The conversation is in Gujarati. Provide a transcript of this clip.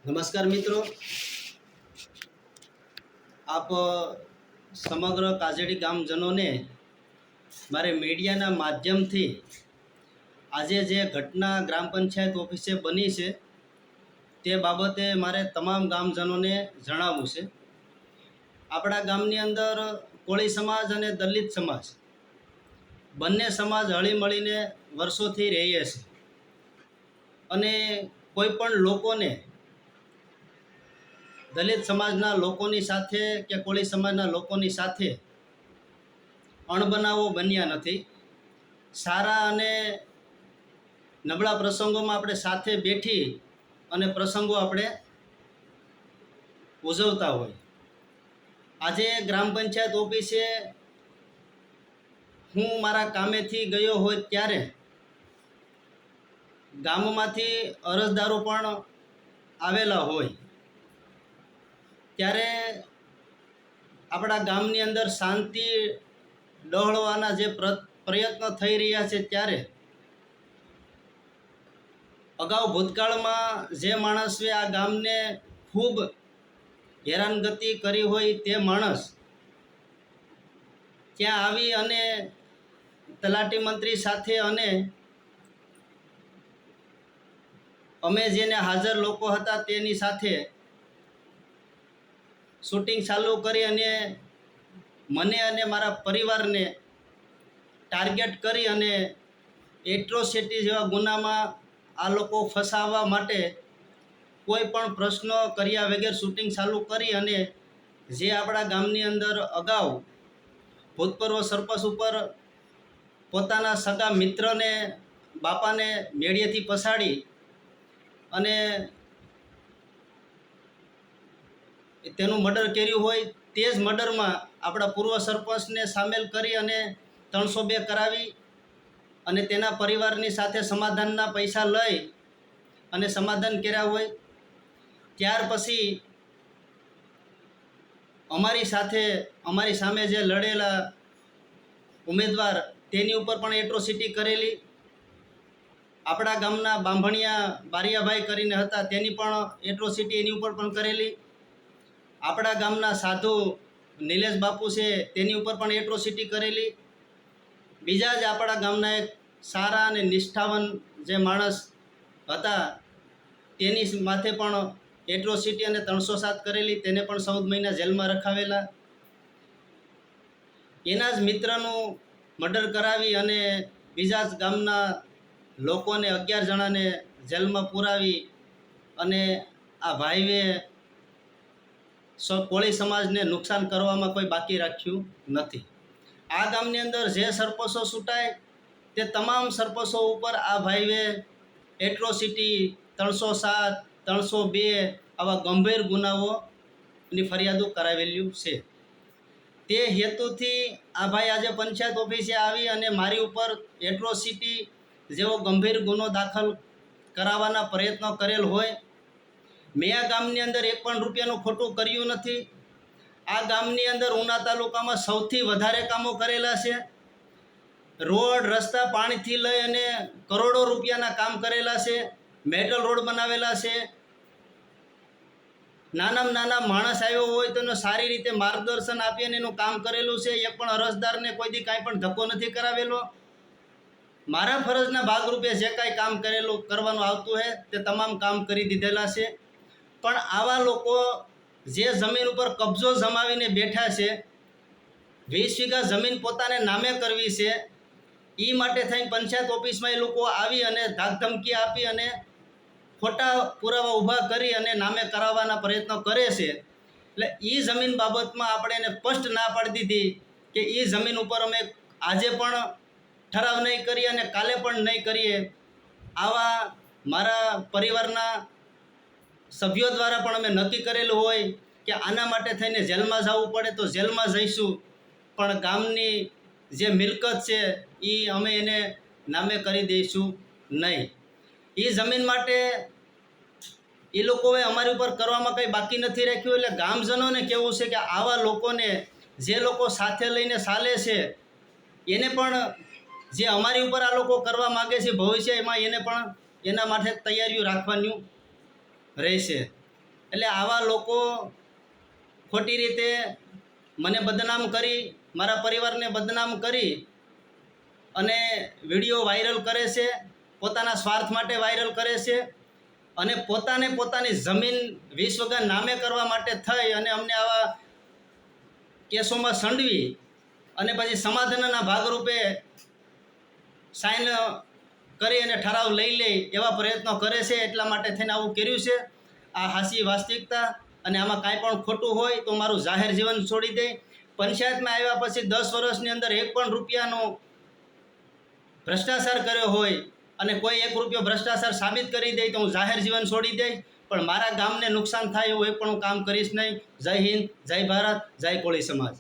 નમસ્કાર મિત્રો, આપ સમગ્ર કાજેડી ગામજનોને મારે મીડિયાના માધ્યમથી આજે જે ઘટના ગ્રામ પંચાયત ઓફિસે બની છે તે બાબતે મારે તમામ ગામજનોને જણાવવું છે। આપણા ગામની અંદર કોળી સમાજ અને દલિત સમાજ બંને સમાજ હળીમળીને વર્ષોથી રહીએ છે અને કોઈ પણ લોકોને દલિત સમાજના લોકોની સાથે કે કોળી સમાજના લોકોની સાથે અણબનાવો બન્યા નથી। સારા અને નબળા પ્રસંગોમાં આપણે સાથે બેઠી અને પ્રસંગો આપણે ઉજવતા હોય। આજે ગ્રામ પંચાયત ઓફિસે હું મારા કામેથી ગયો હોય ત્યારે ગામમાંથી અરજદારો પણ આવેલા હોય ત્યારે આપણા ગામની અંદર શાંતિ ડહોળવાના જે પ્રયત્ન થઈ રહ્યા છે ત્યારે અગાઉ ભૂતકાળમાં જે માણસે આ ગામને ખૂબ હેરાનગતિ કરી હોય તે માણસ ત્યાં આવી અને તલાટી મંત્રી સાથે અને અમે જેને હાજર લોકો હતા તેની સાથે શૂટિંગ ચાલુ કરી અને મને અને મારા પરિવારને ટાર્ગેટ કરી અને એટ્રોસિટી જેવા ગુનામાં આ લોકો ફસાવવા માટે કોઈ પણ પ્રશ્ન કર્યા વગર શૂટિંગ ચાલુ કરી અને જે આપણા ગામની અંદર અગાઉ ભૂતપૂર્વ સરપંચ ઉપર પોતાના સગા મિત્રને બાપાને મેળિયેથી પછાડી અને તેનું મર્ડર કર્યું હોય તે જ મર્ડરમાં આપણા પૂર્વ સરપંચને સામેલ કરી અને 302 કરાવી અને તેના પરિવારની સાથે સમાધાનના પૈસા લઈ અને સમાધાન કર્યા હોય। ત્યાર પછી અમારી સામે જે લડેલા ઉમેદવાર તેની ઉપર પણ એટ્રોસિટી કરેલી। આપણા ગામના બાંભણિયા બારિયાભાઈ કરીને હતા તેની પણ એટ્રોસિટી એની ઉપર પણ કરેલી। આપણા ગામના સાધુ નિલેશ બાપુ છે તેની ઉપર પણ એટ્રોસિટી કરેલી। બીજા જ આપણા ગામના એક સારા અને નિષ્ઠાવાન જે માણસ હતા તેની માથે પણ એટ્રોસિટી અને 307 કરેલી, તેને પણ 14 મહિના જેલમાં રખાવેલા। એના જ મિત્રનું મર્ડર કરાવી અને બીજા જ ગામના લોકોને 11 જણાને જેલમાં પુરાવી અને આ ભાઈએ કોળી સમાજને નુકસાન કરવામાં કોઈ બાકી રાખ્યું નથી। આ ગામની અંદર જે સરપંચો છૂટાય તે તમામ સરપંચો ઉપર આ ભાઈએ એટ્રોસિટી 307 302 આવા ગંભીર ગુનાઓની ફરિયાદો કરાવેલું છે। તે હેતુથી આ ભાઈ આજે પંચાયત ઓફિસે આવી અને મારી ઉપર એટ્રોસિટી જેવો ગંભીર ગુનો દાખલ કરાવવાના પ્રયત્નો કરેલ હોય। મેં આ ગામની અંદર એક પણ રૂપિયાનું ખોટું કર્યું નથી। આ ગામની અંદર ઉના તાલુકામાં સૌથી વધારે કામો કરેલા છે। રોડ રસ્તા પાણીથી લઈ અને કરોડો રૂપિયાના કામ કરેલા છે। મેટલ રોડ બનાવેલા છે। નાનામાં નાના માણસ આવ્યો હોય તો એને સારી રીતે માર્ગદર્શન આપી અને એનું કામ કરેલું છે। એક પણ અરજદારને કોઈ દી કાંઈ પણ ધક્કો નથી કરાવેલો। મારા ફરજના ભાગરૂપે જે કાંઈ કામ કરેલું કરવાનું આવતું હોય તે તમામ કામ કરી દીધેલા છે। પણ આવા લોકો જે જમીન ઉપર કબજો જમાવીને બેઠા છે, 20 વીઘા જમીન પોતાને નામે કરવી છે, એ માટે થઈને પંચાયત ઓફિસમાં એ લોકો આવી અને ધાકધમકી આપી અને ખોટા પુરાવા ઊભા કરી અને નામે કરાવવાના પ્રયત્નો કરે છે। એટલે એ જમીન બાબતમાં આપણે એને સ્પષ્ટ ના પાડી દીધી કે એ જમીન ઉપર અમે આજે પણ ઠરાવ નહીં કરીએ અને કાલે પણ નહીં કરીએ। આવા મારા પરિવારના સભ્યો દ્વારા પણ અમે નક્કી કરેલું હોય કે આના માટે થઈને જેલમાં જવું પડે તો જેલમાં જઈશું, પણ ગામની જે મિલકત છે એ અમે એને નામે કરી દઈશું નહીં। એ જમીન માટે એ લોકોએ અમારી ઉપર કરવામાં કંઈ બાકી નથી રાખ્યું। એટલે ગામજનોને કહેવું છે કે આવા લોકોને જે લોકો સાથે લઈને ચાલે છે એને પણ જે અમારી ઉપર આ લોકો કરવા માગે છે ભવિષ્યમાં એને પણ એના માટે તૈયારીઓ રાખવાની રહેશે। એટલે આવા લોકો ખોટી રીતે મને બદનામ કરી, મારા પરિવારને બદનામ કરી અને વિડીયો વાયરલ કરે છે, પોતાના સ્વાર્થ માટે વાયરલ કરે છે અને પોતાની જમીન 20 વીઘા નામે કરવા માટે થઈ અને અમને આવા કેસોમાં સંડવી અને પછી સમાધાનના ભાગરૂપે સાઇન કરી અને ઠરાવ લઈ લે એવા પ્રયત્નો કરે છે. એટલા માટે થઈને આવું કર્યું છે. આ હાચી વાસ્તવિકતા, અને આમાં કાંઈ પણ ખોટું હોય તો મારું જાહેર જીવન છોડી દે. પંચાયતમાં આવ્યા પછી 10 વર્ષની અંદર 1 પણ રૂપિયાનો ભ્રષ્ટાચાર કર્યો હોય અને કોઈ 1 રૂપિયો ભ્રષ્ટાચાર સાબિત કરી દે તો હું જાહેર જીવન છોડી દઈશ, પણ મારા ગામને નુકસાન થાય એવું એક પણ હું કામ કરીશ નહીં. જય હિન્દ, જય ભારત, જય કોળી સમાજ.